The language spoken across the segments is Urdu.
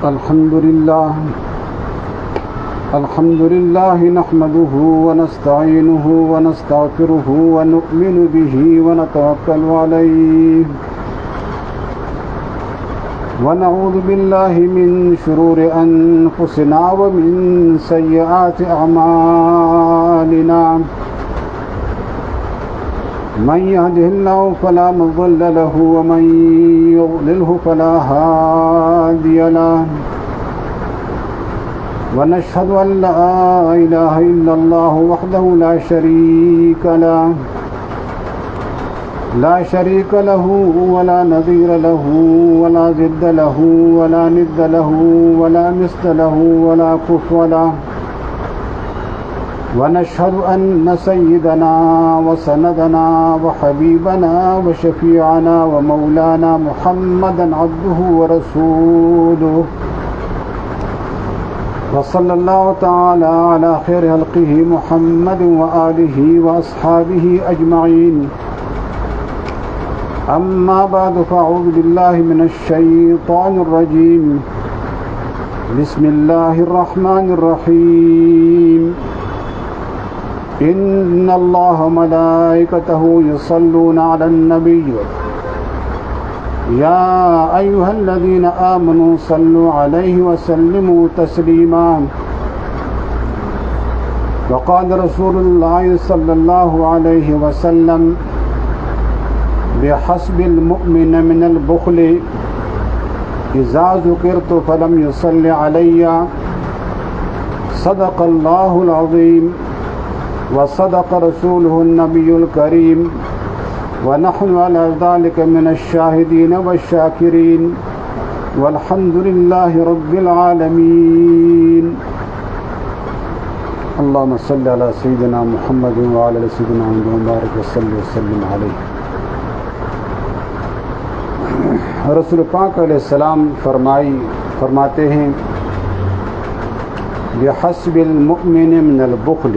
الحمد لله نحمده ونستعينه ونستغفره ونؤمن به ونتوكل عليه ونعوذ بالله من شرور أنفسنا ومن سيئات أعمالنا من يهده الله فلا مضل له ومن يضلله فلا هادي له ونشهد أن لا إله إلا الله وحده لا شريك له ولا نظير له ولا ضد له ولا ند له ولا مثل له ولا كفو له ونشهد أن سيدنا وسندنا وحبيبنا وشفيعنا ومولانا محمدا عبده ورسوله وصلى الله تعالى على خير خلقه محمد وآله وأصحابه أجمعين أما بعد فأعوذ بالله من الشيطان الرجيم بسم الله الرحمن الرحيم إن الله وملائكته يصلون على النبي يا أيها الذين آمنوا صلوا عليه وسلموا تسليما وقال رسول الله صلى الله عليه وسلم بحسب المؤمن من البخل إذا ذكرت فلم يصل علي صدق الله العظيم وصدق رسوله النبي الكريم ونحن على ذلك من الشاهدين والشاكرين والحمد لله رب العالمين اللهم صل على سيدنا محمد وعلى آل سيدنا محمد وبارك وسلم عليه. رسول پاک علیہ السلام فرماتے ہیں بحسب المؤمن من البخل،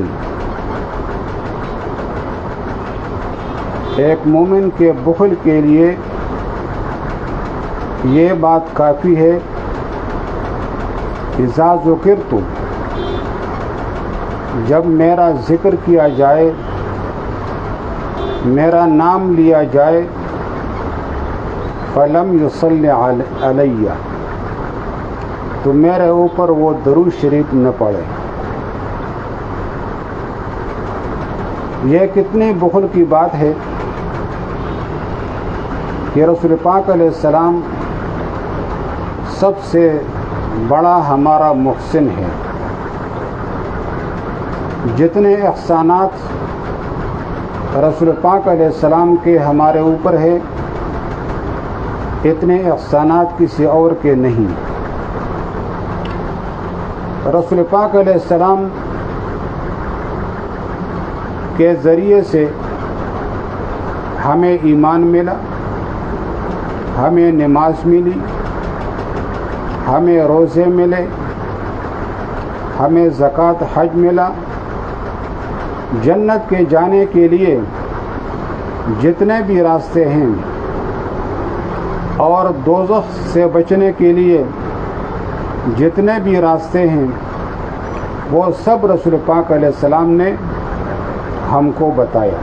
ایک مومن کے بخل کے لیے یہ بات کافی ہے اذا ذکرت، جب میرا ذکر کیا جائے، میرا نام لیا جائے، فلم یصلی علیہ، تو میرے اوپر وہ درود شریف نہ پڑے. یہ کتنی بخل کی بات ہے کہ رسول پاک علیہ السلام سب سے بڑا ہمارا محسن ہے. جتنے احسانات رسول پاک علیہ السلام کے ہمارے اوپر ہے، اتنے احسانات کسی اور کے نہیں. رسول پاک علیہ السلام کے ذریعے سے ہمیں ایمان ملا، ہمیں نماز ملی، ہمیں روزے ملے، ہمیں زکوٰۃ حج ملا. جنت کے جانے کے لیے جتنے بھی راستے ہیں اور دوزخ سے بچنے کے لیے جتنے بھی راستے ہیں، وہ سب رسول پاک علیہ السلام نے ہم کو بتایا.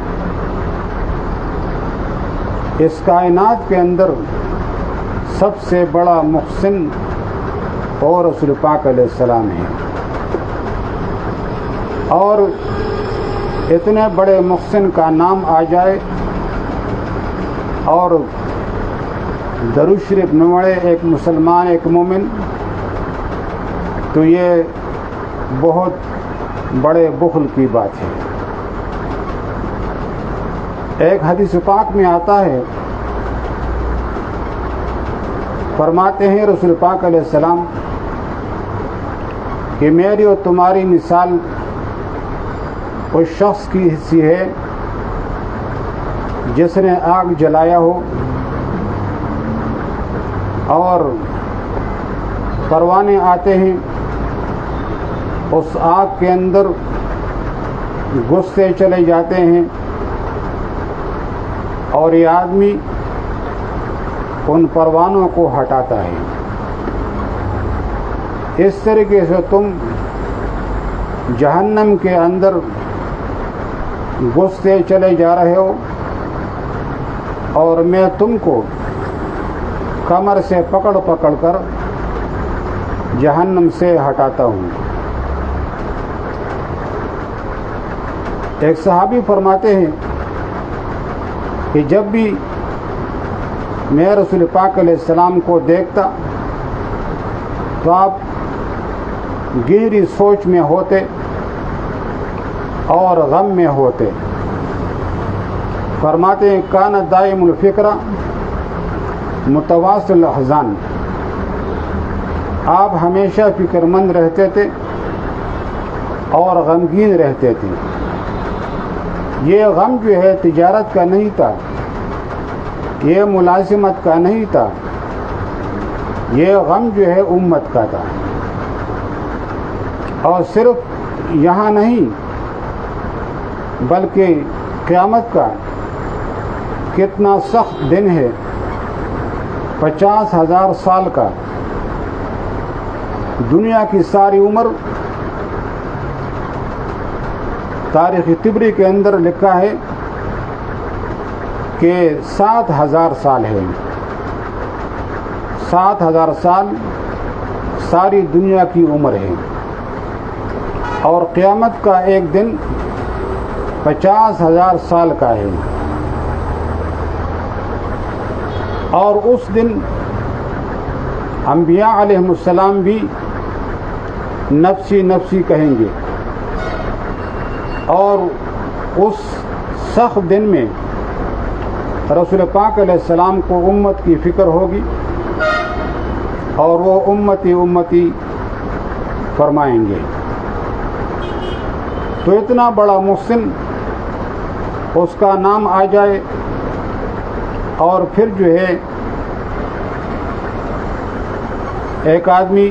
اس کائنات کے اندر سب سے بڑا محسن اور رسول پاک علیہ السلام ہے. اور اتنے بڑے محسن کا نام آ جائے اور درود شریف نہ پڑھے ایک مسلمان، ایک مومن، تو یہ بہت بڑے بخل کی بات ہے. ایک حدیث پاک میں آتا ہے، فرماتے ہیں رسول پاک علیہ السلام کہ میری اور تمہاری مثال اس شخص کی سی ہے جس نے آگ جلایا ہو اور پروانے آتے ہیں، اس آگ کے اندر گھستے چلے جاتے ہیں اور یہ آدمی ان پروانوں کو ہٹاتا ہے. اس طریقے سے تم جہنم کے اندر گھستے چلے جا رہے ہو اور میں تم کو کمر سے پکڑ پکڑ کر جہنم سے ہٹاتا ہوں۔ ایک صحابی فرماتے ہیں کہ جب بھی میں رسول پاک علیہ السلام کو دیکھتا تو آپ گہری سوچ میں ہوتے اور غم میں ہوتے۔ فرماتے ہیں کان دائم الفکرہ متواصل الاحزان، آپ ہمیشہ فکر مند رہتے تھے اور غمگین رہتے تھے۔ یہ غم جو ہے تجارت کا نہیں تھا، یہ ملازمت کا نہیں تھا، یہ غم جو ہے امت کا تھا۔ اور صرف یہاں نہیں بلکہ قیامت کا کتنا سخت دن ہے، 50,000 سال کا، دنیا کی ساری عمر تاریخ طبری کے اندر لکھا ہے کہ 7,000 سال ہے۔ 7,000 سال ساری دنیا کی عمر ہے، اور قیامت کا ایک دن 50,000 سال کا ہے۔ اور اس دن انبیاء علیہم السلام بھی نفسی نفسی کہیں گے، اور اس سخت دن میں رسول پاک علیہ السلام کو امت کی فکر ہوگی اور وہ امتی امتی فرمائیں گے۔ تو اتنا بڑا محسن اس کا نام آ جائے اور پھر جو ہے ایک آدمی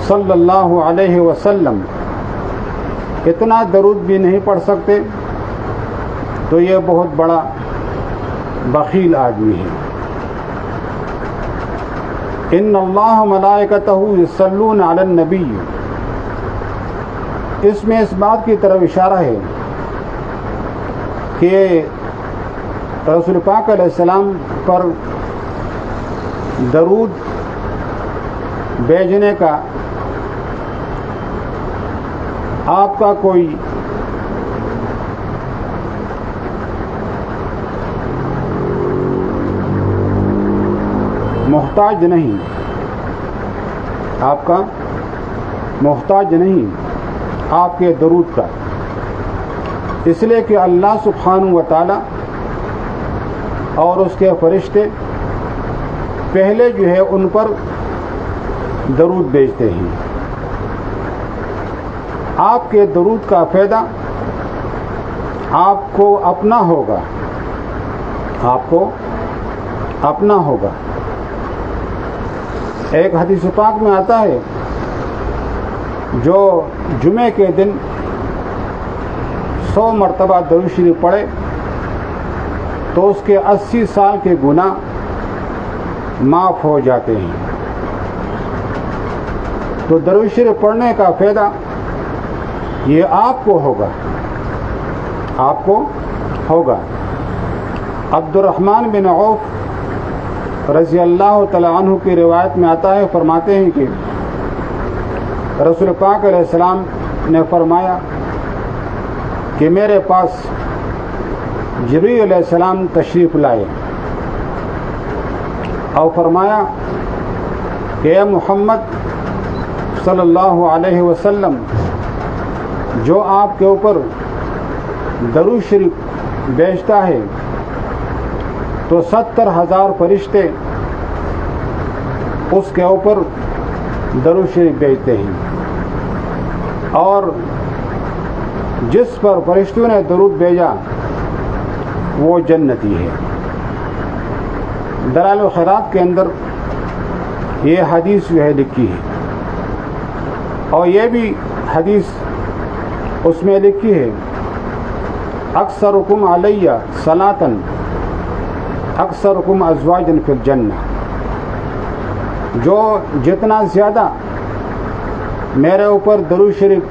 صلی اللہ علیہ وسلم اتنا درود بھی نہیں پڑھ سکتے تو یہ بہت بڑا بخیل آدمی ہے۔ ان اللہ ملائکتہ یصلون علی النبی، اس میں اس بات کی طرف اشارہ ہے کہ رسول پاک علیہ السلام پر درود بھیجنے کا آپ کا کوئی محتاج نہیں، آپ کا محتاج نہیں آپ کے درود کا، اس لیے کہ اللہ سبحانہ و تعالی اور اس کے فرشتے پہلے جو ہے ان پر درود بھیجتے ہیں۔ آپ کے درود کا فائدہ آپ کو اپنا ہوگا، آپ کو اپنا ہوگا۔ ایک حدیث پاک میں آتا ہے جو جمعے کے دن 100 مرتبہ درود شریف پڑھے تو اس کے 80 سال کے گناہ معاف ہو جاتے ہیں۔ تو درود شریف پڑھنے کا فائدہ یہ آپ کو ہوگا، آپ کو ہوگا۔ عبد الرحمن بن عوف رضی اللہ تعالی عنہ کی روایت میں آتا ہے، فرماتے ہیں کہ رسول پاک علیہ السلام نے فرمایا کہ میرے پاس جبریل علیہ السلام تشریف لائے اور فرمایا کہ اے محمد صلی اللہ علیہ وسلم، جو آپ کے اوپر درود شریف بھیجتا ہے تو 70,000 فرشتے اس کے اوپر درود شریف بھیجتے ہیں، اور جس پر فرشتوں نے درود بھیجا وہ جنتی ہے۔ دلائل الخیرات کے اندر یہ حدیث جو ہے لکھی ہے، اور یہ بھی حدیث اس میں لکھی ہے اکثرکم علیہ صلاۃً اکثرکم ازواجاً فی الجنہ، جو جتنا زیادہ میرے اوپر درود شریف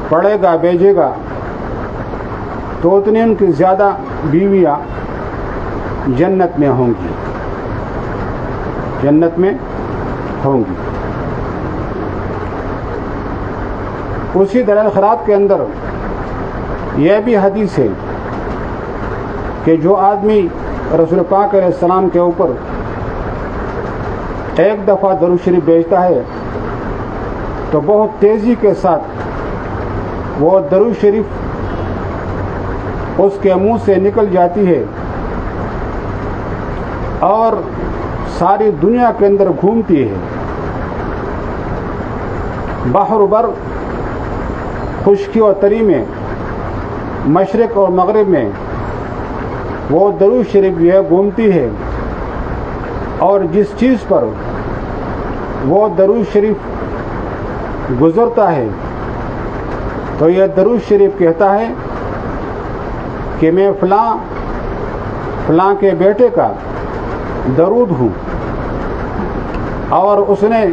پڑھے گا بھیجے گا تو اتنی ان کی زیادہ بیویاں جنت میں ہوں گی، جنت میں ہوں گی۔ اسی دلائل خیرات کے اندر یہ بھی حدیث ہے کہ جو آدمی رسول پاک علیہ السلام کے اوپر ایک دفعہ درود شریف بھیجتا ہے تو بہت تیزی کے ساتھ وہ درود شریف اس کے منہ سے نکل جاتی ہے اور ساری دنیا کے اندر گھومتی ہے، بحر بر خشکی و تری میں، مشرق اور مغرب میں وہ درود شریف جو ہے گھومتی ہے، اور جس چیز پر وہ درود شریف گزرتا ہے تو یہ درود شریف کہتا ہے کہ میں فلاں کے بیٹے کا درود ہوں، اور اس نے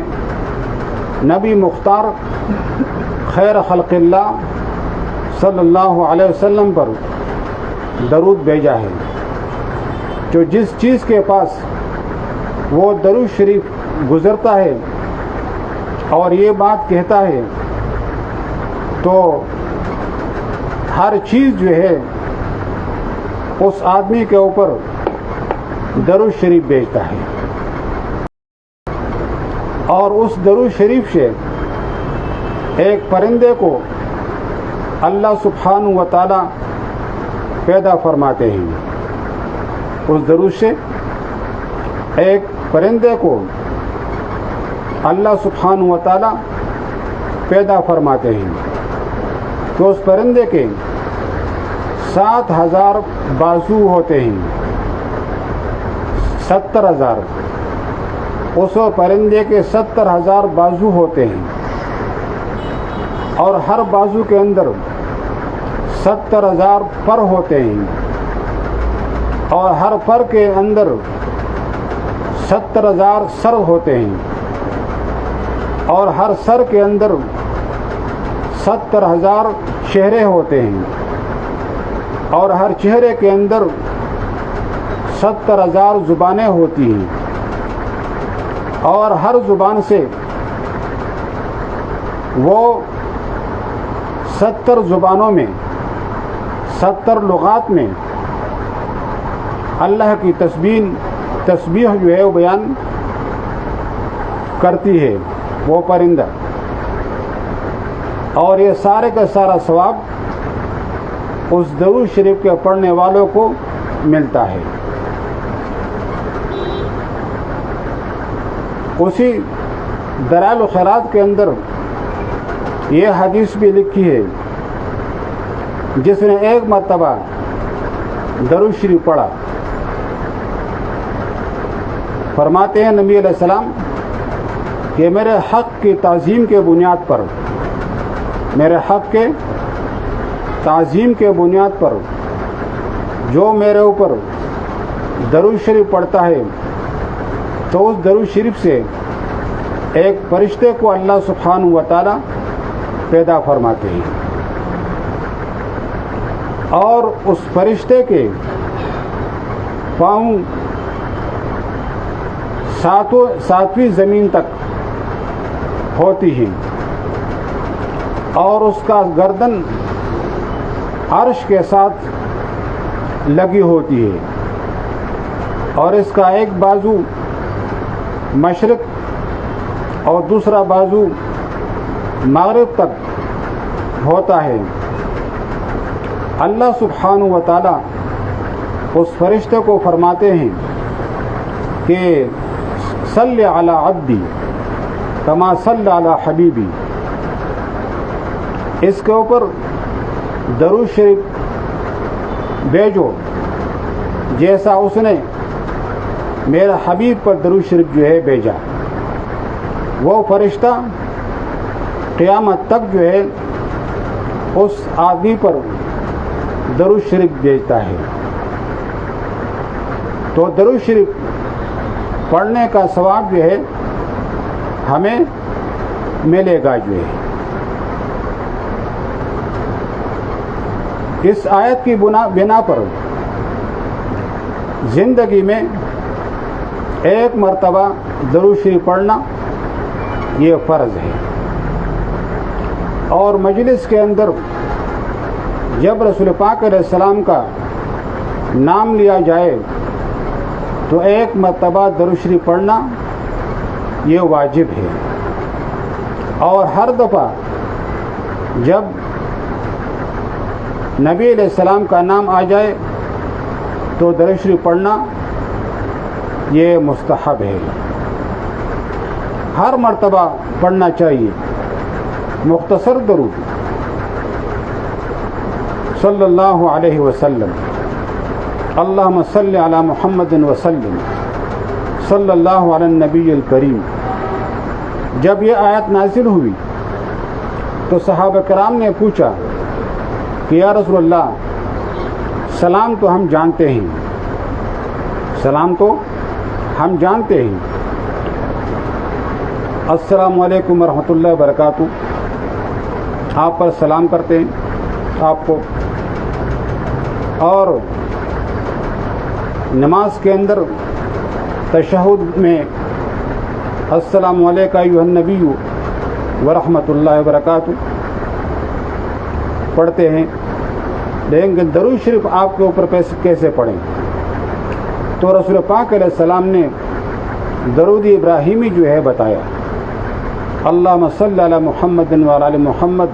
نبی مختار خیر خلق اللہ صلی اللہ علیہ وسلم پر درود بھیجا ہے۔ جو جس چیز کے پاس وہ درود شریف گزرتا ہے اور یہ بات کہتا ہے تو ہر چیز جو ہے اس آدمی کے اوپر درود شریف بھیجتا ہے، اور اس درود شریف سے ایک پرندے کو اللہ سبحانہ و تعالی پیدا فرماتے ہیں۔ اس درود سے ایک پرندے کو اللہ سبحانہ و تعالی پیدا فرماتے ہیں تو اس پرندے کے 7,000 بازو ہوتے ہیں، 70,000، اس پرندے کے 70,000 بازو ہوتے ہیں، اور ہر بازو کے اندر 70,000 پر ہوتے ہیں، اور ہر پر کے اندر 70,000 سر ہوتے ہیں، اور ہر سر کے اندر 70,000 چہرے ہوتے ہیں، اور ہر چہرے کے اندر 70,000 زبانیں ہوتی ہیں، اور ہر زبان سے وہ 70 زبانوں میں 70 لغات میں اللہ کی تسبیح جو ہے وہ بیان کرتی ہے وہ پرندہ، اور یہ سارے کا سارا ثواب اس درود شریف کے پڑھنے والوں کو ملتا ہے۔ اسی دلائل و خیرات کے اندر یہ حدیث بھی لکھی ہے، جس نے ایک مرتبہ درود شریف پڑھا، فرماتے ہیں نبی علیہ السلام کہ میرے حق کی تعظیم کے بنیاد پر، میرے حق کے تعظیم کے بنیاد پر جو میرے اوپر درود شریف پڑھتا ہے تو اس درود شریف سے ایک فرشتے کو اللہ سبحانہ و تعالی پیدا فرماتے ہیں، اور اس فرشتے کے پاؤں ساتویں زمین تک ہوتی ہیں، اور اس کا گردن عرش کے ساتھ لگی ہوتی ہے، اور اس کا ایک بازو مشرق اور دوسرا بازو مغرب تک ہوتا ہے۔ اللہ سبحانہ و تعالی اس فرشتے کو فرماتے ہیں کہ صلی علی عبدی کما صلی علی حبیبی، اس کے اوپر درود شریف بھیجو جیسا اس نے میرے حبیب پر درود شریف جو ہے بھیجا۔ وہ فرشتہ قیامت تک جو ہے اس آدمی پر درود شریف بھیجتا ہے۔ تو درود شریف پڑھنے کا ثواب جو ہے ہمیں ملے گا جو ہے۔ اس آیت کی بنا پر زندگی میں ایک مرتبہ درود شریف پڑھنا یہ فرض ہے، اور مجلس کے اندر جب رسول پاک علیہ السلام کا نام لیا جائے تو ایک مرتبہ درود شریف پڑھنا یہ واجب ہے، اور ہر دفعہ جب نبی علیہ السلام کا نام آ جائے تو درود شریف پڑھنا یہ مستحب ہے، ہر مرتبہ پڑھنا چاہیے۔ مختصر درود صلی اللہ علیہ وسلم، اللہم صلی علی محمد وسلم، صلی اللہ علی النبی الکریم۔ جب یہ آیت نازل ہوئی تو صحابہ کرام نے پوچھا کہ یا رسول اللہ، سلام تو ہم جانتے ہیں، سلام تو ہم جانتے ہیں، السلام علیکم ورحمۃ اللہ وبرکاتہ، آپ پر سلام کرتے ہیں آپ کو، اور نماز کے اندر تشہد میں السلام علیکم ایھا النبی ورحمۃ اللہ وبرکاتہ پڑھتے ہیں، لیکن درود شریف آپ کے اوپر کیسے پڑھیں؟ تو رسول پاک علیہ السلام نے درود ابراہیمی جو ہے بتایا، اللہم صلی علی محمد وعلی آل محمد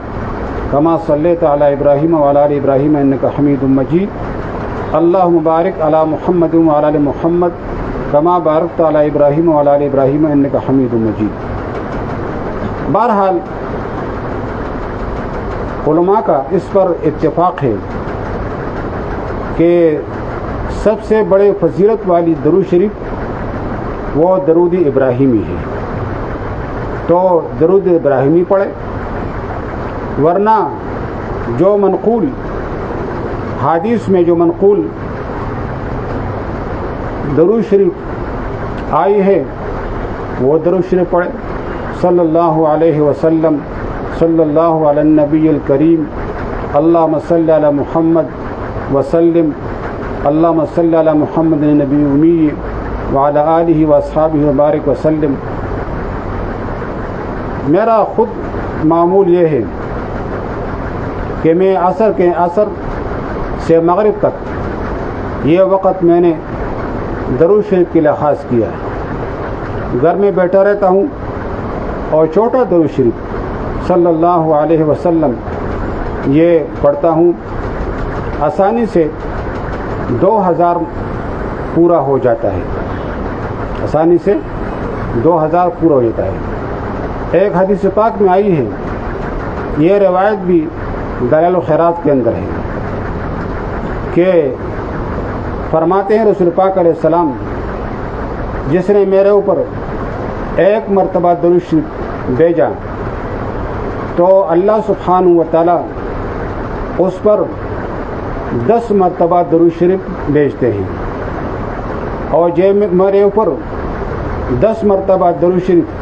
کما صلیت علی ابراہیم وعلی آل ابراہیم انک حمید مجید، اللہم بارک علی محمد وعلی آل محمد کما بارکت علی ابراہیم وعلی آل ابراہیم انک حمید مجید۔ بہرحال علماء کا اس پر اتفاق ہے کہ سب سے بڑے فضیلت والی درود شریف وہ درود ابراہیمی ہے، تو درود ابراہیمی پڑھے، ورنہ جو منقول حدیث میں جو منقول درود شریف آئی ہے وہ درود شریف پڑھے، صلی اللہ علیہ وسلم، صلی اللہ علی النبی الکریم، اللہم صلی علی محمد وسلم، اللہم صلی علی محمد نبی امی وعلی آلہ واصحابہ وبارک وسلم۔ میرا خود معمول یہ ہے کہ میں عصر سے مغرب تک یہ وقت میں نے درود شریف کے لیے خاص کیا ہے، گھر میں بیٹھا رہتا ہوں اور چھوٹا درود شریف صلی اللہ علیہ وسلم یہ پڑھتا ہوں، آسانی سے 2000 پورا ہو جاتا ہے، آسانی سے 2000 پورا ہو جاتا ہے۔ ایک حدیث پاک میں آئی ہے، یہ روایت بھی دلائل الخیرات کے اندر ہے، کہ فرماتے ہیں رسول پاک علیہ السلام، جس نے میرے اوپر ایک مرتبہ درود شریف بھیجا تو اللہ سبحانہ و تعالی اس پر 10 مرتبہ درود شریف بھیجتے ہیں، اور جو میرے اوپر 10 مرتبہ درود شریف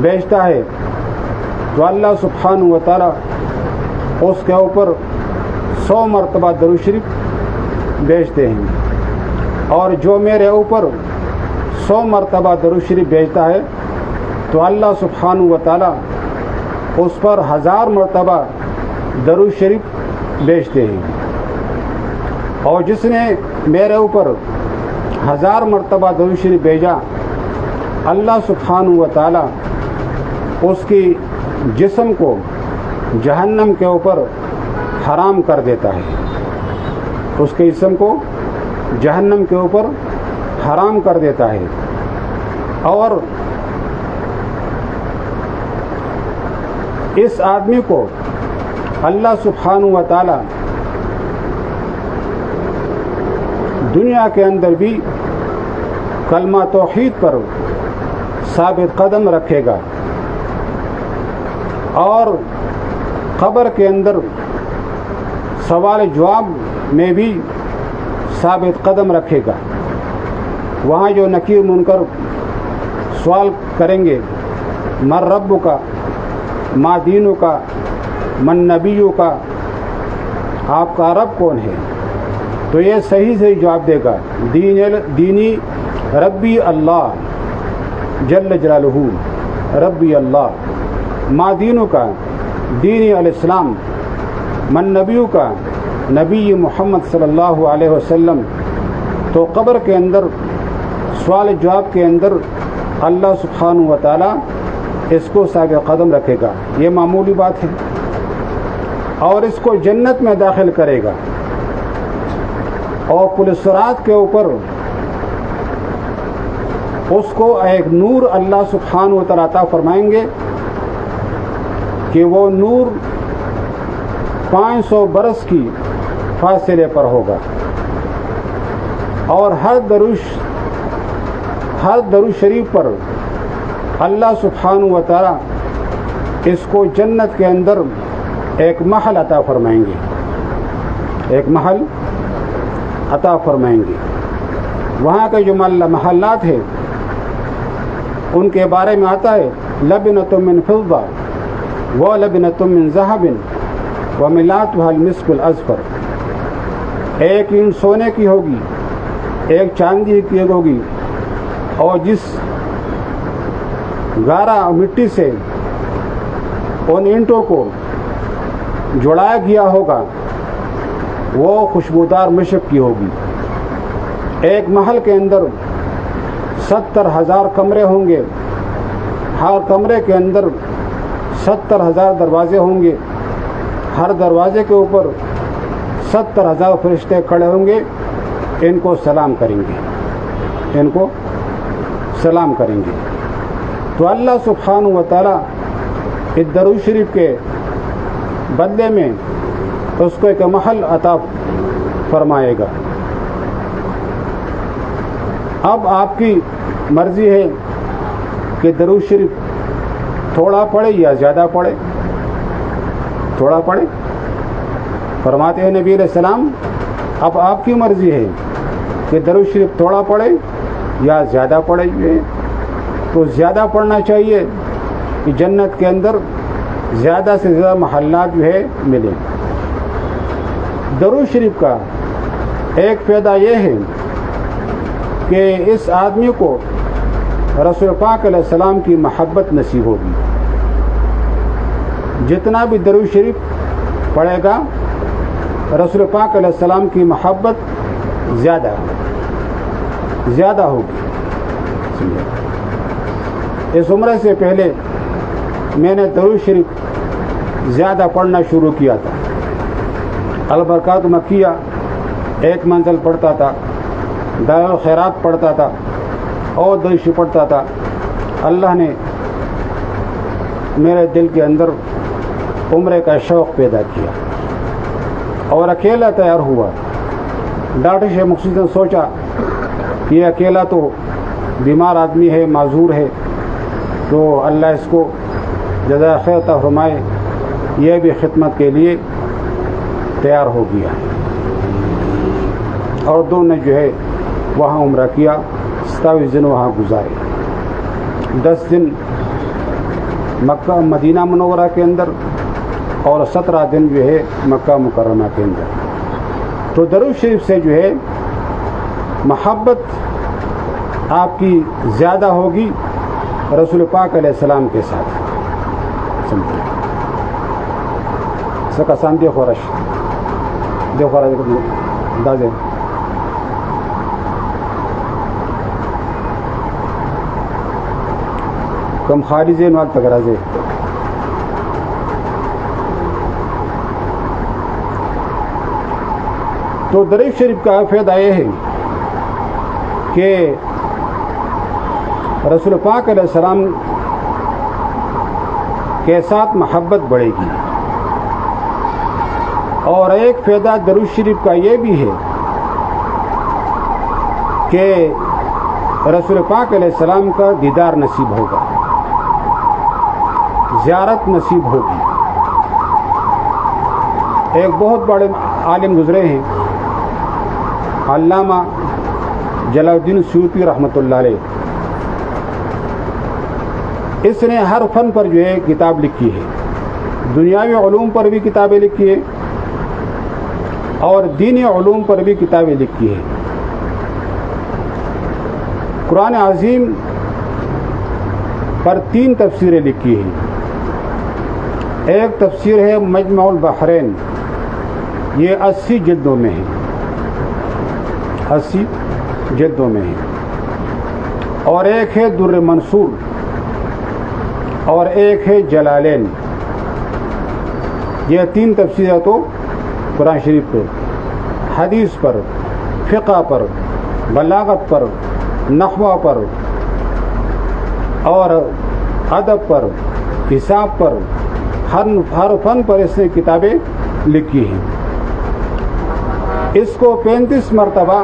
بھیجتا ہے تو اللہ سبحانہ و تعالی اس کے اوپر 100 مرتبہ درود شریف بھیجتے ہیں، اور جو میرے اوپر 100 مرتبہ درود شریف بھیجتا ہے تو اللہ سبحانہ و تعالی اس پر 1000 مرتبہ درود شریف بھیجتے ہیں، اور جس نے میرے اوپر 1000 مرتبہ درود شریف بھیجا، اللہ سبحانہ و تعالی اس کی جسم کو جہنم کے اوپر حرام کر دیتا ہے، اس کے جسم کو جہنم کے اوپر حرام کر دیتا ہے، اور اس آدمی کو اللہ سبحانہ و تعالی دنیا کے اندر بھی کلمہ توحید پر ثابت قدم رکھے گا، اور قبر کے اندر سوال جواب میں بھی ثابت قدم رکھے گا، وہاں جو نکیر منکر سوال کریں گے من رب کا، ما دینو کا، من نبیو کا، آپ کا رب کون ہے؟ تو یہ صحیح سے جواب دے گا دینی ربی اللہ جل جلالہ، ربی اللہ۔ ما دینو کا، دینی الاسلام۔ من نبیو کا، نبی محمد صلی اللہ علیہ وسلم۔ تو قبر کے اندر سوال جواب کے اندر اللہ سبحانہ و تعالیٰ اس کو ثابت قدم رکھے گا، یہ معمولی بات ہے، اور اس کو جنت میں داخل کرے گا، اور پل صراط کے اوپر اس کو ایک نور اللہ سبحانہ و تعالیٰ عطا فرمائیں گے کہ وہ نور 500 برس کی فاصلے پر ہوگا، اور ہر درود شریف پر اللہ سبحانہ و تعالیٰ اس کو جنت کے اندر ایک محل عطا فرمائیں گے، ایک محل عطا فرمائیں گے۔ وہاں کے جو محلات ہیں ان کے بارے میں آتا ہے لبنۃ من فضہ و لبنۃ من ذہب و ملاتها المسک الاظفر، ایک اینٹ سونے کی ہوگی، ایک چاندی کی ہوگی، اور جس گارا مٹی سے ان اینٹوں کو جوڑایا گیا ہوگا وہ خوشبودار مشک کی ہوگی۔ ایک محل کے اندر 70,000 کمرے ہوں گے، ہر کمرے کے اندر 70,000 دروازے ہوں گے، ہر دروازے کے اوپر 70,000 فرشتے کھڑے ہوں گے، ان کو سلام کریں گے، ان کو سلام کریں گے۔ تو اللہ سبحانہ و تعالیٰ اس درود شریف کے بدلے میں اس کو ایک محل عطا فرمائے گا۔ اب آپ کی مرضی ہے کہ درود شریف تھوڑا پڑھے یا زیادہ پڑھے، تھوڑا پڑھے، فرماتے ہیں نبی علیہ السلام اب آپ کی مرضی ہے کہ درود شریف تھوڑا پڑھے یا زیادہ پڑھے۔ تو زیادہ پڑھنا چاہیے کہ جنت کے اندر زیادہ سے زیادہ محلات جو ہے ملیں۔ درود شریف کا ایک فائدہ یہ ہے کہ اس آدمی کو رسول پاک علیہ السلام کی محبت نصیب ہوگی۔ جتنا بھی درود شریف پڑھے گا رسول پاک علیہ السلام کی محبت زیادہ ہوگی۔ اس عمرے سے پہلے میں نے درود شریف زیادہ پڑھنا شروع کیا تھا۔ البرکات مکیہ ایک منزل پڑھتا تھا، دارالخیرات پڑھتا تھا، اور درود شریف پڑھتا تھا۔ اللہ نے میرے دل کے اندر عمرے کا شوق پیدا کیا، اور اکیلا تیار ہوا۔ ڈاکٹر شیخ مقصود نے سوچا کہ یہ اکیلا تو بیمار آدمی ہے، معذور ہے، تو اللہ اس کو جزائے خیر عطا فرمائے، یہ بھی خدمت کے لیے تیار ہو گیا، اور دونوں نے جو ہے وہاں عمرہ کیا، 27 دن وہاں گزارے، 10 دن مکہ مدینہ منورہ کے اندر، اور 17 دن جو ہے مکہ مکرمہ کے اندر۔ تو درود شریف سے جو ہے محبت آپ کی زیادہ ہوگی رسول پاک علیہ السلام کے ساتھ۔ سکا سام دیکھو رش دیکھو رش دازے کم خارجے نوال تگرازے۔ تو درود شریف کا فائدہ یہ ہے کہ رسول پاک علیہ السلام کے ساتھ محبت بڑھے گی، اور ایک فائدہ درود شریف کا یہ بھی ہے کہ رسول پاک علیہ السلام کا دیدار نصیب ہوگا، زیارت نصیب ہوگی۔ ایک بہت بڑے عالم گزرے ہیں، علامہ جلال الدین سیوطی رحمۃ اللہ علیہ۔ اس نے ہر فن پر جو ہے کتاب لکھی ہے، دنیاوی علوم پر بھی کتابیں لکھی ہیں اور دینی علوم پر بھی کتابیں لکھی ہیں۔ قرآن عظیم پر 3 تفسیریں لکھی ہیں۔ ایک تفسیر ہے مجمع البحرین، یہ 80 جلدوں میں ہے، 80 جلدوں میں ہے، اور ایک ہے در منصور، اور ایک ہے جلالین۔ یہ 3 تفسیریں تو قرآن شریف پر، حدیث پر، فقہ پر، بلاغت پر، نحو پر اور ادب پر، حساب پر، ہر فن پر اس نے کتابیں لکھی ہیں۔ اس کو 35 مرتبہ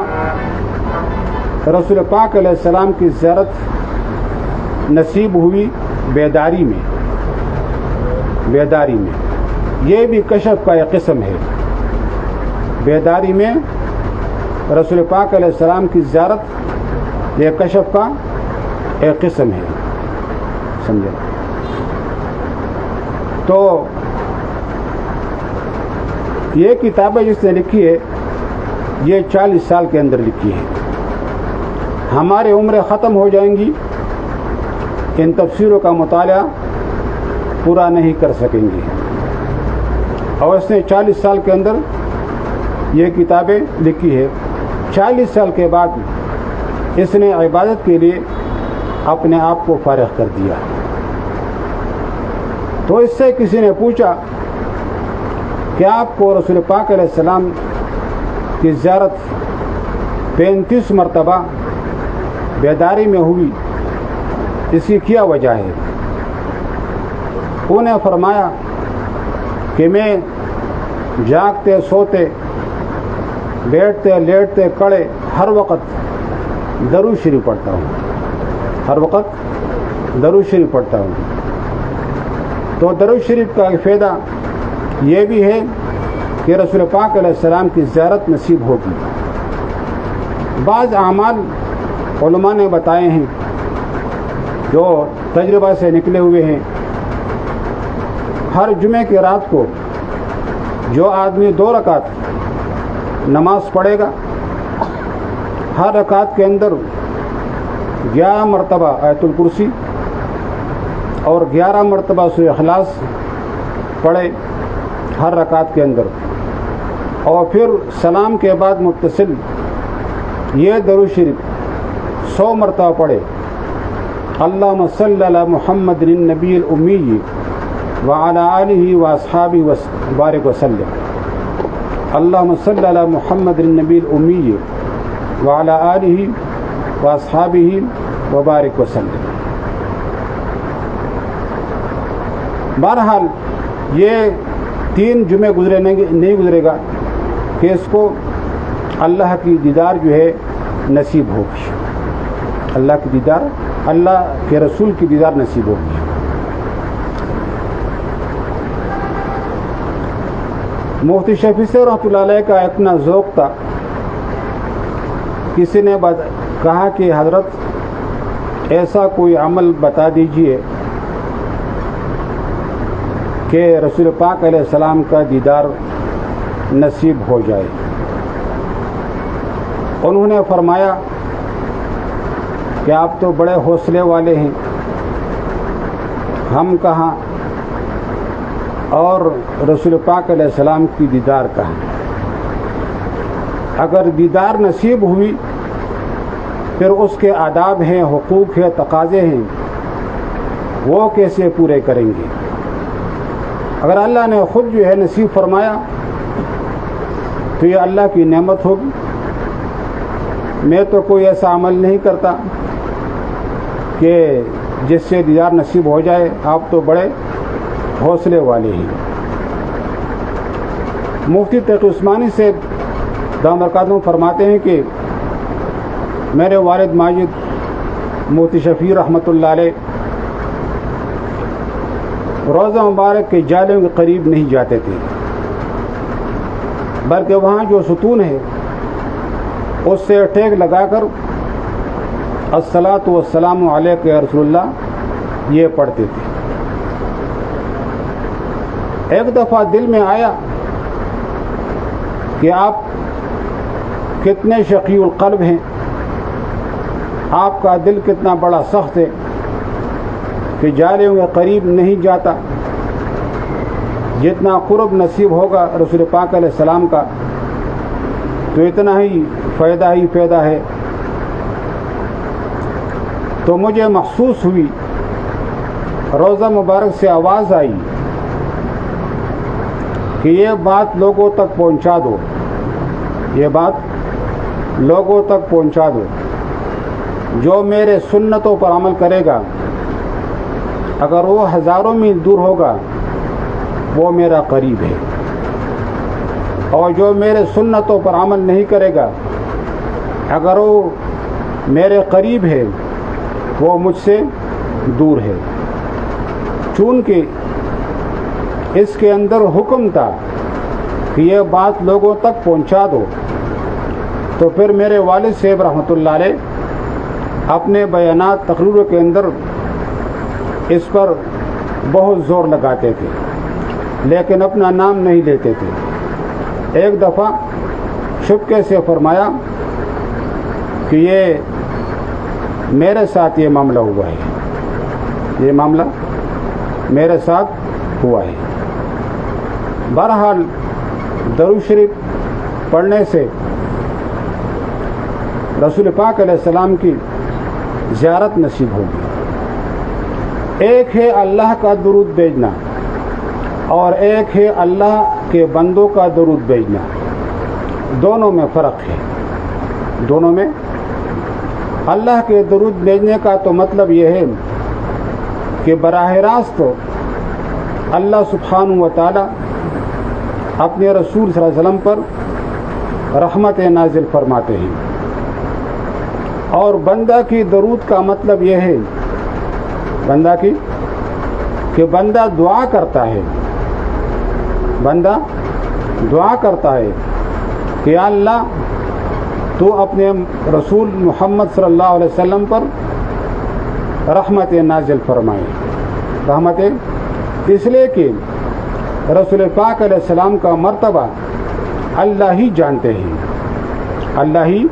رسول پاک علیہ السلام کی زیارت نصیب ہوئی بیداری میں۔ یہ بھی کشف کا ایک قسم ہے۔ بیداری میں رسول پاک علیہ السلام کی زیارت یہ کشف کا ایک قسم ہے، سمجھے؟ تو یہ کتابیں جس نے لکھی ہے یہ 40 سال کے اندر لکھی ہے۔ ہماری عمریں ختم ہو جائیں گی، ان تفسیروں کا مطالعہ پورا نہیں کر سکیں گے، اور اس نے 40 سال کے اندر یہ کتابیں لکھی ہے۔ 40 سال کے بعد اس نے عبادت کے لیے اپنے آپ کو فارغ کر دیا۔ تو اس سے کسی نے پوچھا کہ آپ کو رسول پاک علیہ السلام کی زیارت 35 مرتبہ بیداری میں ہوئی، اس کی کیا وجہ ہے؟ انہیں فرمایا کہ میں جاگتے سوتے بیٹھتے لیٹتے کھڑے ہر وقت درود شریف پڑھتا ہوں، ہر وقت درود شریف پڑھتا ہوں۔ تو درود شریف کا فائدہ یہ بھی ہے کہ رسول پاک علیہ السلام کی زیارت نصیب ہوگی۔ بعض اعمال علماء نے بتائے ہیں جو تجربہ سے نکلے ہوئے ہیں۔ ہر جمعے کی رات کو جو آدمی 2 رکعت نماز پڑھے گا، ہر رکعت کے اندر 11 مرتبہ آیت الکرسی اور 11 مرتبہ سورہ اخلاص پڑھے ہر رکعت کے اندر، اور پھر سلام کے بعد متصل یہ درود شریف 100 مرتبہ پڑھے، اللہم صلی علی محمد النبی الامی وعلی آلہ واصحابہ وبارک وسلم، اللہم صلی علی محمد النبی الامی وعلی آلہ واصحابہ وبارک وسلم۔ بہرحال یہ 3 جمعے نہیں گزرے گا کہ اس کو اللہ کی دیدار جو ہے نصیب ہوگی، اللہ کی دیدار، اللہ کے رسول کی دیدار نصیب ہوگی۔ مفتی شفیع سے رحمۃ اللہ علیہ کا اتنا ذوق تھا، کسی نے کہا کہ حضرت ایسا کوئی عمل بتا دیجئے کہ رسول پاک علیہ السلام کا دیدار نصیب ہو جائے۔ انہوں نے فرمایا کہ آپ تو بڑے حوصلے والے ہیں، ہم کہاں اور رسول پاک علیہ السلام کی دیدار کہاں؟ اگر دیدار نصیب ہوئی پھر اس کے آداب ہیں، حقوق ہیں، تقاضے ہیں، وہ کیسے پورے کریں گے؟ اگر اللہ نے خود جو ہے نصیب فرمایا تو یہ اللہ کی نعمت ہوگی۔ میں تو کوئی ایسا عمل نہیں کرتا کہ جس سے دیدار نصیب ہو جائے، آپ تو بڑے حوصلے والے ہیں۔ مفتی تقی عثمانی سے دام برکاتہم فرماتے ہیں کہ میرے والد ماجد مفتی شفیع رحمۃ اللہ علیہ روضہ مبارک کے جالوں کے قریب نہیں جاتے تھے، بلکہ وہاں جو ستون ہے اس سے ٹیک لگا کر الصلاۃ والسلام علیک یا رسول اللہ یہ پڑھتے تھے. ایک دفعہ دل میں آیا کہ آپ کتنے شقی القلب ہیں، آپ کا دل کتنا بڑا سخت ہے کہ جالوں کے قریب نہیں جاتا. جتنا قرب نصیب ہوگا رسول پاک علیہ السلام کا تو اتنا ہی فائدہ ہے. تو مجھے محسوس ہوئی، روضہ مبارک سے آواز آئی کہ یہ بات لوگوں تک پہنچا دو، یہ بات لوگوں تک پہنچا دو. جو میرے سنتوں پر عمل کرے گا اگر وہ ہزاروں میل دور ہوگا وہ میرا قریب ہے، اور جو میرے سنتوں پر عمل نہیں کرے گا اگر وہ میرے قریب ہے وہ مجھ سے دور ہے. چونکہ اس کے اندر حکم تھا کہ یہ بات لوگوں تک پہنچا دو، تو پھر میرے والد صاحب رحمۃ اللہ علیہ اپنے بیانات تقریروں کے اندر اس پر بہت زور لگاتے تھے لیکن اپنا نام نہیں لیتے تھے. ایک دفعہ چپکے سے فرمایا کہ یہ میرے ساتھ یہ معاملہ ہوا ہے، یہ معاملہ میرے ساتھ ہوا ہے. بہرحال درود شریف پڑھنے سے رسول پاک علیہ السلام کی زیارت نصیب ہوگی. ایک ہے اللہ کا درود بھیجنا اور ایک ہے اللہ کے بندوں کا درود بھیجنا، دونوں میں فرق ہے. دونوں میں اللہ کے درود بھیجنے کا تو مطلب یہ ہے کہ براہ راست اللہ سبحانہ و تعالی اپنے رسول صلی اللہ علیہ وسلم پر رحمت نازل فرماتے ہیں، اور بندہ کی درود کا مطلب یہ ہے بندہ کی کہ بندہ دعا کرتا ہے، بندہ دعا کرتا ہے کہ یا اللہ تو اپنے رسول محمد صلی اللہ علیہ وسلم پر رحمت نازل فرمائے. رحمت اس لیے کہ رسول پاک علیہ السلام کا مرتبہ اللہ ہی جانتے ہیں، اللہ ہی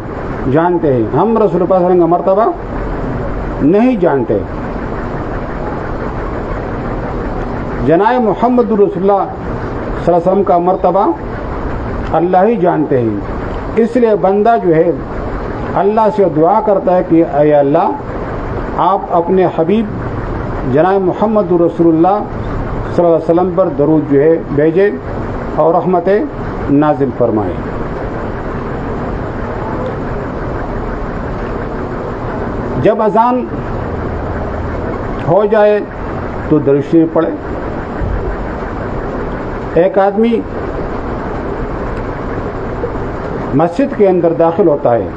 جانتے ہیں. ہم رسول پاک صلی اللہ علیہ وسلم کا مرتبہ نہیں جانتے. جناب محمد رسول اللہ صلی اللہ علیہ وسلم کا مرتبہ اللہ ہی جانتے ہیں. اس لیے بندہ جو ہے اللہ سے دعا کرتا ہے کہ اے اللہ آپ اپنے حبیب جناب محمد رسول اللہ صلی اللہ علیہ وسلم پر درود جو ہے بھیجے اور رحمت نازل فرمائے. جب اذان ہو جائے تو درود شریف پڑھے. ایک آدمی مسجد کے اندر داخل ہوتا ہے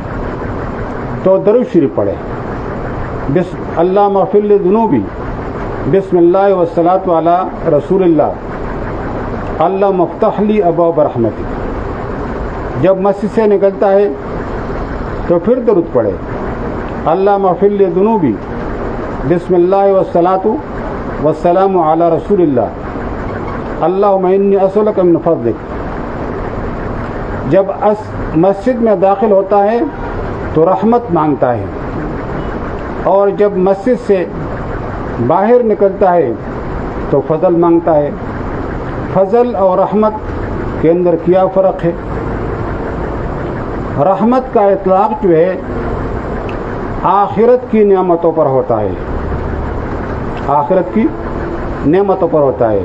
تو درود شریف پڑھے. اللہ مغفر لی ذنوبی، بسم اللہ والصلاۃ علی رسول اللہ، اللہ مفتح لی ابواب رحمتی. جب مسجد سے نکلتا ہے تو پھر درود پڑھے. اللہ مغفر لی ذنوبی، بسم اللہ والصلاۃ والسلام علی رسول اللہ، اللہم انی اسألک من فضلک. جب مسجد میں داخل ہوتا ہے تو رحمت مانگتا ہے، اور جب مسجد سے باہر نکلتا ہے تو فضل مانگتا ہے. فضل اور رحمت کے اندر کیا فرق ہے؟ رحمت کا اطلاق جو ہے آخرت کی نعمتوں پر ہوتا ہے، آخرت کی نعمتوں پر ہوتا ہے.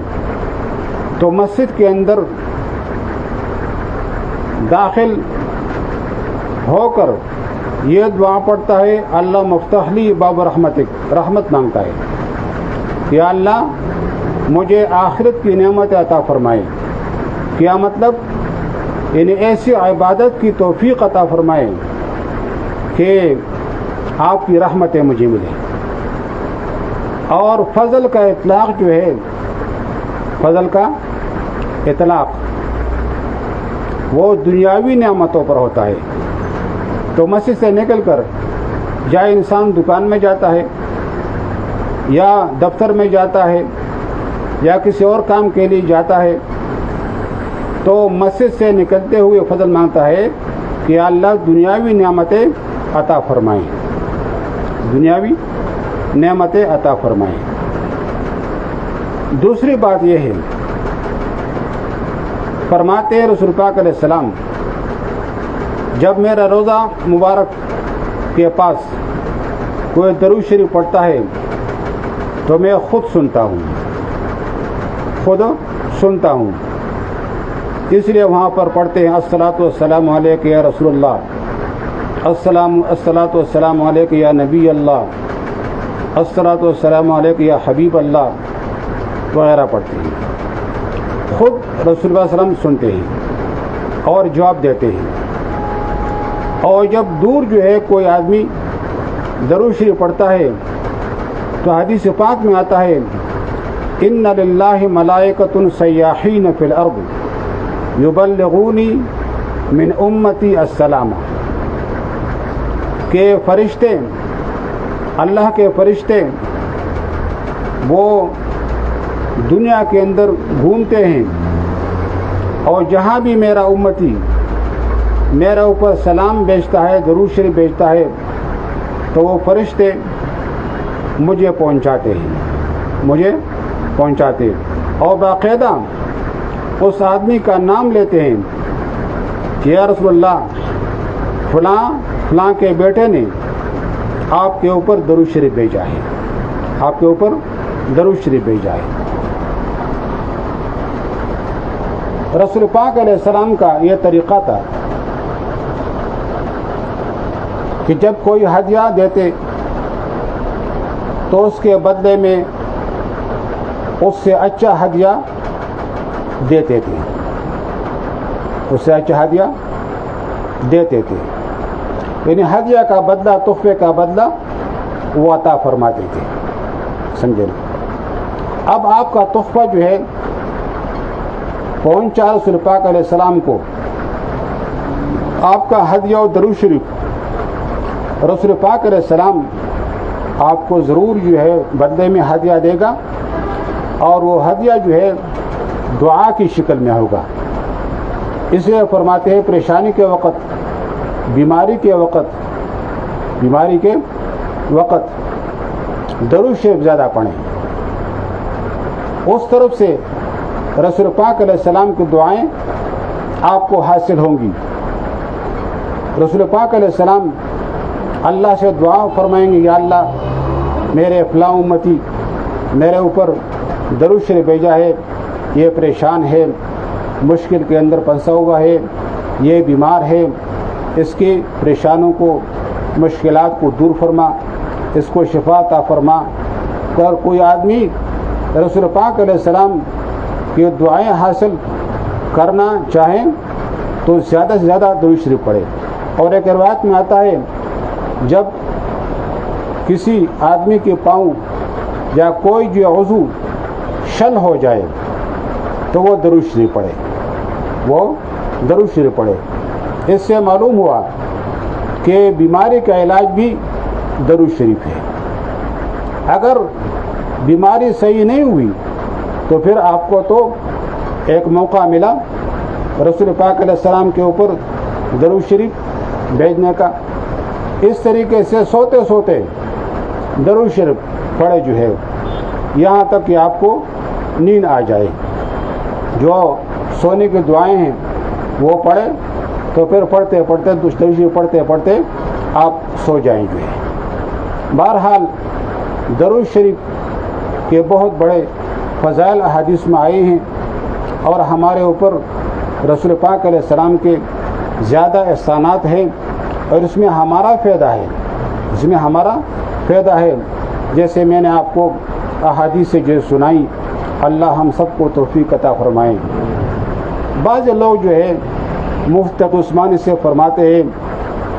تو مسجد کے اندر داخل ہو کر یہ دعا پڑھتا ہے اللہ مفتح لی باب رحمتک، رحمت مانگتا ہے یا اللہ مجھے آخرت کی نعمت عطا فرمائے. کیا مطلب؟ یعنی ایسی عبادت کی توفیق عطا فرمائے کہ آپ کی رحمتیں مجھے ملیں. اور فضل کا اطلاق جو ہے، فضل کا اطلاق وہ دنیاوی نعمتوں پر ہوتا ہے. تو مسجد سے نکل کر جائے انسان دکان میں جاتا ہے یا دفتر میں جاتا ہے یا کسی اور کام کے لیے جاتا ہے تو مسجد سے نکلتے ہوئے فضل مانگتا ہے کہ اللہ دنیاوی نعمتیں عطا فرمائیں، دنیاوی نعمتیں عطا فرمائیں۔ دوسری بات یہ ہے، فرماتے ہیں رسول پاک علیہ السلام، جب میرا روزہ مبارک کے پاس کوئی درود شریف پڑھتا ہے تو میں خود سنتا ہوں، اس لیے وہاں پر پڑھتے ہیں الصلاۃ والسلام علیک یا رسول اللہ، الصلاۃ والسلام علیک یا نبی اللہ، الصلاۃ والسلام علیک یا حبیب اللہ وغیرہ پڑھتے ہیں۔ خود رسول اللہ صلی اللہ علیہ وسلم سنتے ہیں اور جواب دیتے ہیں۔ اور جب دور جو ہے کوئی آدمی درود شریف پڑھتا ہے تو حدیث پاک میں آتا ہے ان للہ ملائکۃ سیاحین فی الارض یبلغونی من امتی السلام، کہ فرشتے، اللہ کے فرشتے وہ دنیا کے اندر گھومتے ہیں اور جہاں بھی میرا امتی میرا اوپر سلام بھیجتا ہے، درود شریف بھیجتا ہے تو وہ فرشتے مجھے پہنچاتے ہیں اور باقاعدہ اس آدمی کا نام لیتے ہیں کہ یا رسول اللہ فلاں کے بیٹے نے آپ کے اوپر درود شریف بھیجا ہے، آپ کے اوپر درود شریف بھیجا ہے۔ رسول پاک علیہ السلام کا یہ طریقہ تھا کہ جب کوئی ہدیہ دیتے تو اس کے بدلے میں اس سے اچھا ہدیہ دیتے تھے، اس سے اچھا ہدیہ دیتے تھے، یعنی ہدیہ کا بدلہ، تحفے کا بدلہ وہ عطا فرماتے تھے، سمجھے نا۔ اب آپ کا تحفہ جو ہے پہنچا رسول پاک علیہ السلام کو، آپ کا ہدیہ و درود شریف، رسول پاک علیہ السلام آپ کو ضرور جو ہے بدلے میں ہدیہ دے گا، اور وہ ہدیہ جو ہے دعا کی شکل میں ہوگا۔ اس لیے فرماتے ہیں پریشانی کے وقت، بیماری کے وقت درود شریف زیادہ پڑھیں، اس طرف سے رسول پاک علیہ السلام کی دعائیں آپ کو حاصل ہوں گی۔ رسول پاک علیہ السلام اللہ سے دعا فرمائیں گے، یا اللہ میرے فلاں امتی میرے اوپر درود شریف بھیجا ہے، یہ پریشان ہے، مشکل کے اندر پھنسا ہوا ہے، یہ بیمار ہے، اس کی پریشانوں کو، مشکلات کو دور فرما، اس کو شفا عطا فرما۔ اگر کوئی آدمی رسول پاک علیہ السلام کی دعائیں حاصل کرنا چاہیں تو زیادہ سے زیادہ درود شریف پڑھے۔ اور ایک روایت میں آتا ہے جب کسی آدمی کے پاؤں یا کوئی جو عضو شل ہو جائے تو وہ درود شریف پڑھے، اس سے معلوم ہوا کہ بیماری کا علاج بھی درود شریف ہے۔ اگر بیماری صحیح نہیں ہوئی تو پھر آپ کو تو ایک موقع ملا رسول پاک علیہ السلام کے اوپر درود شریف بھیجنے کا۔ اس طریقے سے سوتے سوتے درود شریف پڑھے جو ہے یہاں تک کہ آپ کو نیند آ جائے۔ جو سونے کی دعائیں ہیں وہ پڑھے تو پھر پڑھتے درود شریف پڑھتے آپ سو جائیں گے۔ بہرحال درود شریف کے بہت بڑے فضائل احادیث میں آئے ہیں، اور ہمارے اوپر رسول پاک علیہ السلام کے زیادہ احسانات ہیں، اور اس میں ہمارا فائدہ ہے، جیسے میں نے آپ کو احادیث سے جو سنائی۔ اللہ ہم سب کو توفیق عطا فرمائیں۔ بعض لوگ جو ہے مفتی تقی عثمانی سے فرماتے ہیں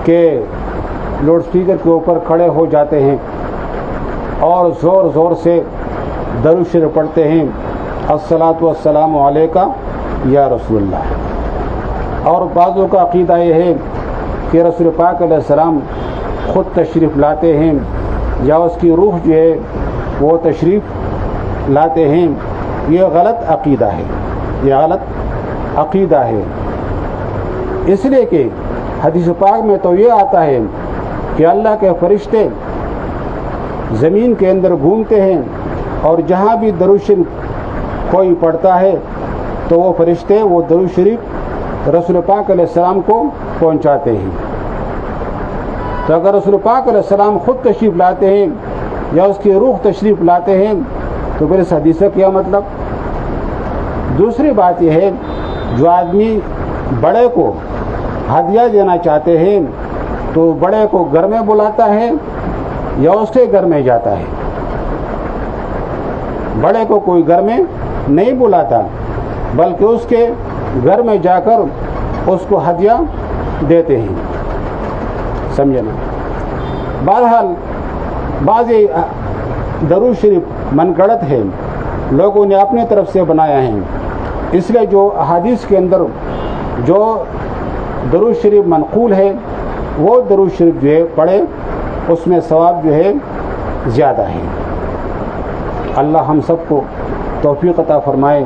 کہ لاؤڈ اسپیکر کے اوپر کھڑے ہو جاتے ہیں اور زور زور سے درود شریف پڑھتے ہیں، الصلاۃ والسلام علیکہ یا رسول اللہ۔ اور بعضوں کا عقیدہ یہ ہے کہ رسول پاک علیہ السلام خود تشریف لاتے ہیں، یا اس کی روح جو ہے وہ تشریف لاتے ہیں، یہ غلط عقیدہ ہے، یہ غلط عقیدہ ہے۔ اس لیے کہ حدیث پاک میں تو یہ آتا ہے کہ اللہ کے فرشتے زمین کے اندر گھومتے ہیں اور جہاں بھی درود شریف کوئی پڑھتا ہے تو وہ فرشتے وہ درود شریف رسول پاک علیہ السلام کو پہنچاتے ہیں۔ تو اگر رسول پاک علیہ السلام خود تشریف لاتے ہیں یا اس کی روح تشریف لاتے ہیں تو پھر اس حدیث کا کیا مطلب؟ دوسری بات یہ ہے، جو آدمی بڑے کو ہدیہ دینا چاہتے ہیں تو بڑے کو گھر میں بلاتا ہے یا اس کے گھر میں جاتا ہے؟ بڑے کو کوئی گھر میں نہیں بلاتا بلکہ اس کے گھر میں جا کر اس کو ہدیہ دیتے ہیں، سمجھے نا؟ بہرحال بعض درود شریف من گڑت ہے، لوگوں نے اپنے طرف سے بنایا ہے، اس لیے جو احادیث کے اندر جو درود شریف منقول ہے وہ درود شریف جو ہے پڑھے، اس میں ثواب جو ہے زیادہ ہے۔ اللہ ہم سب کو توفیق عطا فرمائے۔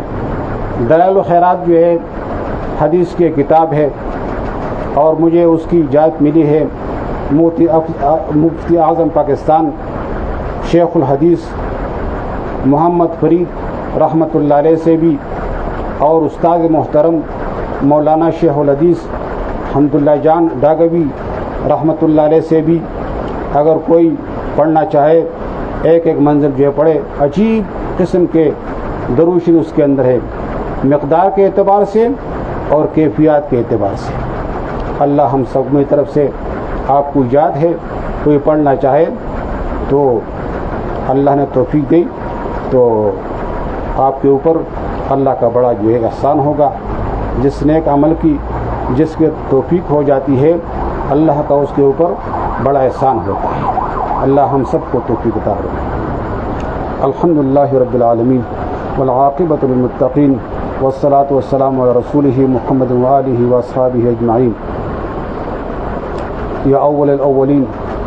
دلائل الخیرات جو ہے حدیث کی کتاب ہے اور مجھے اس کی اجازت ملی ہے مفتی اعظم پاکستان شیخ الحدیث محمد فرید رحمۃ اللہ علیہ سے بھی اور استاد محترم مولانا شیخ الحدیث حمداللہ جان ڈاگوی رحمۃ اللہ علیہ سے بھی، اگر کوئی پڑھنا چاہے ایک ایک منزل جو ہے پڑھے، عجیب قسم کے درود شریف اس کے اندر ہے، مقدار کے اعتبار سے اور کیفیات کے اعتبار سے۔ اللہ ہم سب کی طرف سے آپ کو یاد ہے، کوئی پڑھنا چاہے تو اللہ نے توفیق دی تو آپ کے اوپر اللہ کا بڑا جو ہے احسان ہوگا۔ جس نیک عمل کی جس کے توفیق ہو جاتی ہے اللہ کا اس کے اوپر بڑا احسان ہوتا ہے۔ اللہ ہم سب کو توفیق عطا فرمائے۔ الحمدللہ رب العالمین والعاقبۃ للمتقین والصلاة والسلام علی رسولہ محمد وآلہ واصحابہ اجمعین۔ یا اول الاولین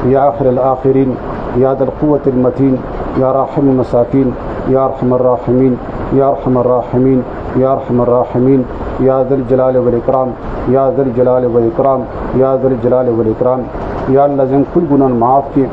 یا آخر الآخرین یا ذا القوة المتین یا راحم المساکین یا ارحم الراحمین یا ارحم الراحمین یا ارحم الراحمین یا ذا الجلال والاکرام یا ذا الجلال والاکرام یا ذا الجلال والاکرام۔ یا اللہ زم کل گناہ معاف کے،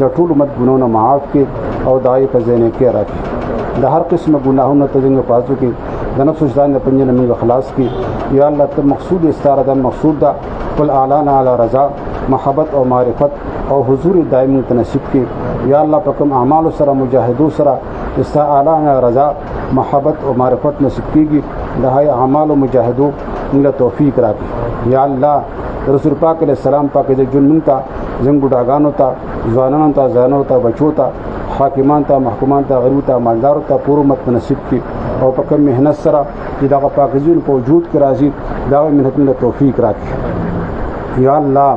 دا ټول امت گناہوں معاف کے اور دائی فزینے کے راکی، دا ہر قسم گناہوں تجنگ پازو کے، دا نفس وجدان دا پنجن من خلاص کی۔ یا اللہ تب مقصود استارہ مقصود دا قل اعلانا علی رضا، محبت اور معرفت اور حضور دائم تنصیب کی۔ یا اللہ پکم اعمال و سرا مجاہدو سرا استا اعلانا رضا محبت اور معرفت نصیب کی گی، دہائی اعمال و مجاہدو انگلہ توفیق راکی۔ یا اللہ رسول پاک علیہ السلام پاک دے جنن تا زنگ ڈاگانو تا زوانانو تا زانو تا بچو تا حاکمان تا محکومان تا غریب تا مالدارو تا پورو مت نصیب کی، اور پکم محنت سرا کہ دا پاکیزون کو وجود کے راضی دا محنت میں توفیق راکی۔ یا اللہ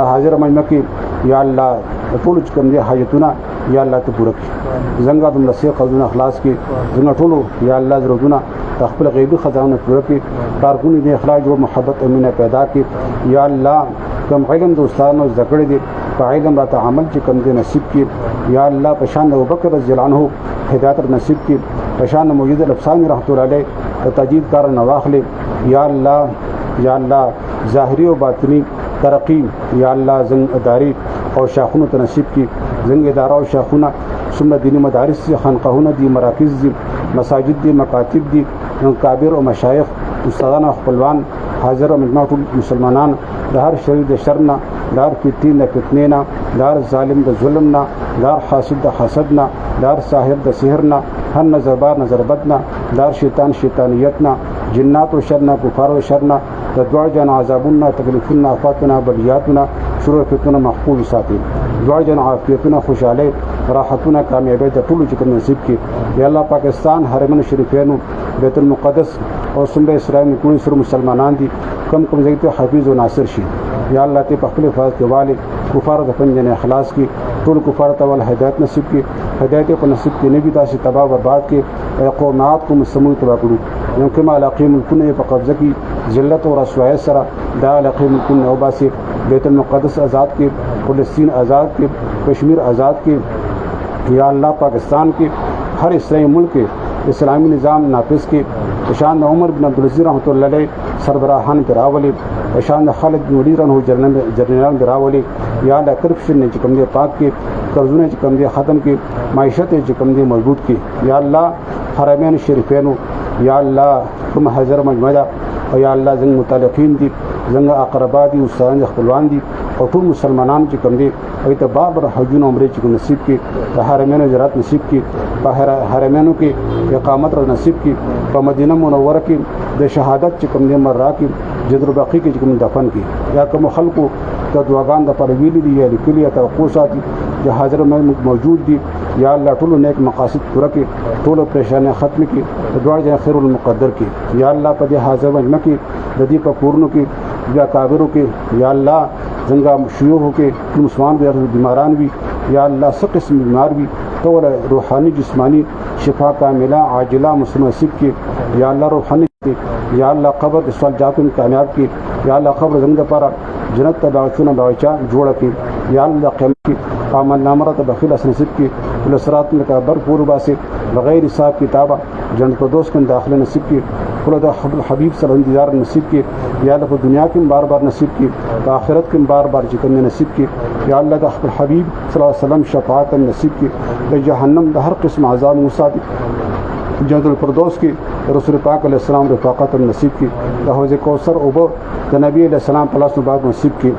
حاضر مجمع کی، یا اللہ طول چکم دے حاجتنا یا اللہ تو پورا کی، زنگا تم لسی خزونہ اخلاص کی، زنگا ټولو یا اللہ ضرورتنا خپل غیبی خزانہ پورا کی، کارکونی دے اخلاق جو محبت امینہ پیدا کی۔ یا اللہ کم علم دوستانو ذکر دے پا علم راتا عمل چکم دے نصیب کی۔ یا اللہ پشان ابوبکر رضی اللہ عنہ ہدایت نصیب کی، پشان موجود الافسانی رحمۃ اللہ علیہ تجدید کار نواخلے۔ یا اللہ ظاہری و باطنی ترقی یا اللہ زنگ اداری اور شاخون تنصیب کی، زنگ ادارہ و شاخونہ سنت دینی مدارس سے خانقاہون دی، مراکز دی، مساجد دی، مکاتب دی، کابر و مشایخ استادان خپلوان حاضر و مجمع مسلمانان دار شریر د شرنا، دار فتین د فتنینا، دار ظالم د ظلمنا، دار حاسد د حسدنا، دار ساحر د سحرنا، ہر نظر بار نظر بدنا، دار شیطان شیطانیتنا، جنات و شرنا، کفار و شرنا، دوار جان عذابنا، تکلیفنا، آفاتنا، بلیاتنا، شروع فتنہ محفوظ ساتھی، دوار جان عافیتنا، خوشحالی راحتنا، کامیابی د ټولو چکم نصیب کی۔ یا اللہ پاکستان حرمین شریفین بیت المقدس اور سنبہ اسرائیل میں کوئی سر مسلمانان دی کم زیت حفیظ و ناصر شی۔ یا اللہ تے پخل حفاظت کے والے کفار د پنجن اخلاص کی، ټول کفار تول ہدایت نصیب کی، ہدایت کو نصیب کی، نبی تاسی تباہ برباد کے، قومات کو مسلمون تباہ کرو، یونکما علاقی ملکن پا قبضہ کی ذلت و رسوائی سرا دا علاقی ملکن اوبا سے بیت المقدس آزاد کے، فلسطین آزاد کے، کشمیر آزاد کے، یا اللہ پاکستان کے ہر اسلامی ملک کے اسلامی نظام نافذ کی شان عمر بن عبدالعزیز رحمۃ اللہ علیہ سربراہان براولی شان خالد بن ولید رحمہ جنرل براولی یا اللہ کرپشن نے چکم دے پاک کی قرضوں نے چکم دے ختم کی معیشت چکم دے مضبوط کی یا اللہ حرمین شریفین یا اللہ تم حضر مجمدہ اور یا اللہ زنگ متعلقین دی زنگ اقربا دی استاد خپلوان دی اور ټول مسلمانان چې کوم دي هغوی ته بار حجونه عمرې چې کوم نصیب کړي په حرمینو زیارت نصیب کړي په حرمینو کې اقامت را نصیب کړي په مدینه منوره کې د شهادت چې کوم دي مرا کې جدر باقی کې چې کوم دفن کړي یا کوم خلکو ته دعاګان دپاره ویلي دي یا لیکلي یا توقع ساتي چې حاضر موجود دي یا الله ټولو نیک مقاصد پوره کړي ټولو پریشانۍ ختم کړي د دواړو ځای خیر المقدر کړي یا الله په دې حاضر مجمع کې د دې په کورونو کې یا کابرو کې یا الله زنگا شیوخ ہو کے مسلمان بیماران بھی یا اللہ سب قسم بیمار بھی تو روحانی جسمانی شفا کاملہ عاجلہ مسلم نصیب کی یا اللہ روحانی کی یا اللہ قبر سوال جاتن کامیاب کی یا اللہ قبر زنگ پارا جنت تباچون باچا جوڑ کی یا اللہ قیمت کی عمل نامرت بخیل نصیب کی الاسرات میں کا بھرپور باسی بغیر حساب کتابہ جنت کو دوست کن داخل نصیب کی خلد حبیب صلی اللہ علیہ وسلم نصیب کی یا اللہ دنیا کی بار بار نصیب کی آخرت کی بار بار جکن نصیب کی یا اللہ حبیب صلی اللہ علیہ وسلم شفاعت نصیب کی جہنم ہر قسم عذاب مصاب جنت الفردوس کی رسول پاک علیہ السلام رفاقت نصیب کی حوض کوثر ابو نبی علیہ السلام پلاس باغ نصیب کی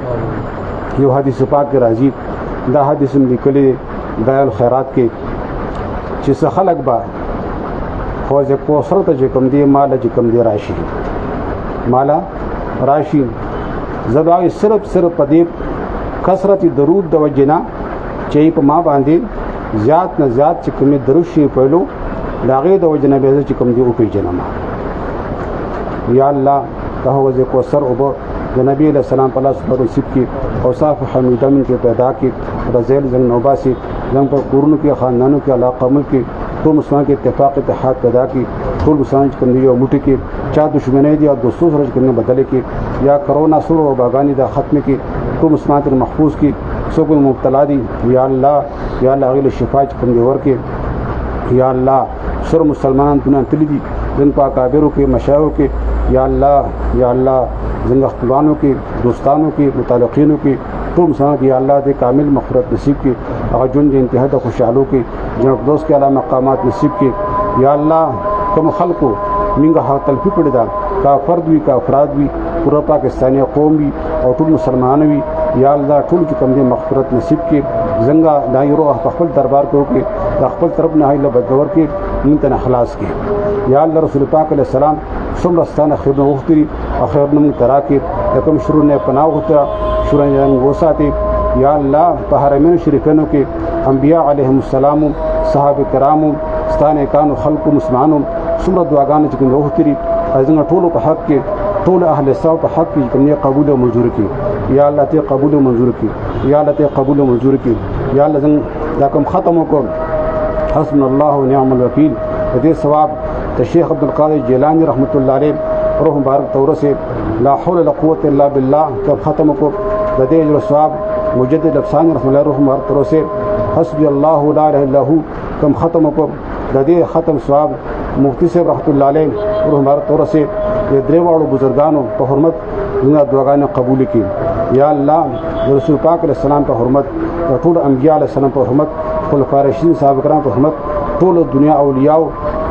یہ حدیث پاک کے راضی دا حدیث لکلی دایع الخیرات کے چیز خلق با حوض کوثر ته چې کوم دی مال چې کوم دی راشي مالا راشي زبا صرف په دې کثرت درود د وجنا چې په ما باندې زیات نه زیات چې کوم درود شي پهلو لاغه د وجنا به چې کوم دی او پیژنم یا الله ته حوض کوثر او د نبی علیہ السلام په لاس پر نصیب کی اوصاف حمیدہ من کے پیدا کی رضیل زنگ نوباسی زنگ پر قرون کی خاندانوں کی علاقہ ملک کی تو مسلمان کے اتفاق اتحاد پیدا کی ټول مسلمان کرنے اور مٹھی کی چا دشمنی دی اور دوستوں سرج کرنے بدلے کی یا کرونا سر و باغانی دا ختم کی تو مسلمان کے محفوظ کی سکون مبتلا دی یا اللہ اغیل شفاعت کرنے ور کے یا اللہ سر مسلمان دنیا تلی دی زن پاکابروں کے مشاعروں کے یا اللہ زنگ اخبانوں کی دوستانوں کی متعلقینوں کی تو مسلمان کی یا اللہ دے کامل مغفرت نصیب کی اگر جن کے انتہا دا خوشحالوں کی جنب دوست کے اعلیٰ مقامات نصیب کی یا اللہ کم خلق کو منگا حق تلفی پڑے دا کا فرد بھی کا افراد بھی پورا پاکستانی قوم بھی اور ټول مسلمان بھی یا اللہ ټول کی کم دے مغفرت نصیب کی زنگا دائرو اخفل دربار کو کے اخفل طرف نہ اللہ بدور کے منتن اخلاص کی یا اللہ رسول پاک علیہ السلام سم رستان خیر نوختری اخیر نم تراکی یکم شروع نے پناہ ہوتا شروع نے گوساتی یا اللہ پہرمین شریفینوں کے انبیاء علیہ السلام صحابہ کرام ستان کان خلق مسلمان سمر دعاگان چکن روحتری ازنگ ټول په حق کې ټول اهل صواب په حق کې کنه قبول او منظور کی یا الله ته قبول او منظور کی یا الله ته قبول او منظور کی یا الله زنگ دا کوم ختم کو حسبنا الله ونعم الوکیل دې ثواب ته شیخ عبد القادر جیلانی رحمۃ اللہ علیہ روح مبارک طور سے لا حول ولا قوت الا بالله کب ختم کو دې جو ثواب مجدد افسان رحمۃ اللہ روح مبارک طور سے حسبی اللہ لا الہ الا هو کم ختم کو دې ختم ثواب مفتی صاحب رحمۃ اللہ علیہ روح مبارک طور سے یہ دریواڑو بزرگانوں پر حرمت دنیا دعاگانیں قبول کی یا اللہ رسول پاک علیہ السلام پر حرمت یا ټول انبیاء علیہ السلام پر حرمت خلفاء راشدین صحابہ کرام پر حرمت ټول دنیا اولیاء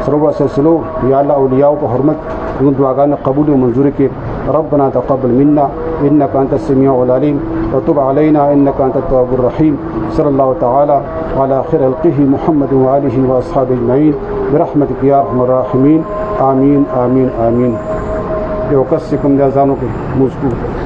سروا سلسلو یا اللہ اولیاء پر حرمت دنیا دعاگانیں قبول و منظور کی ربنا تقبل منا انك انت السميع العليم وتب علينا انك انت التواب الرحيم صلى الله تعالى على خير خلقه محمد وآله واصحابه اجمعين برحمتك يا ارحم الراحمين آمین آمین آمین. یو کس سے کم جازانوں کے مذکور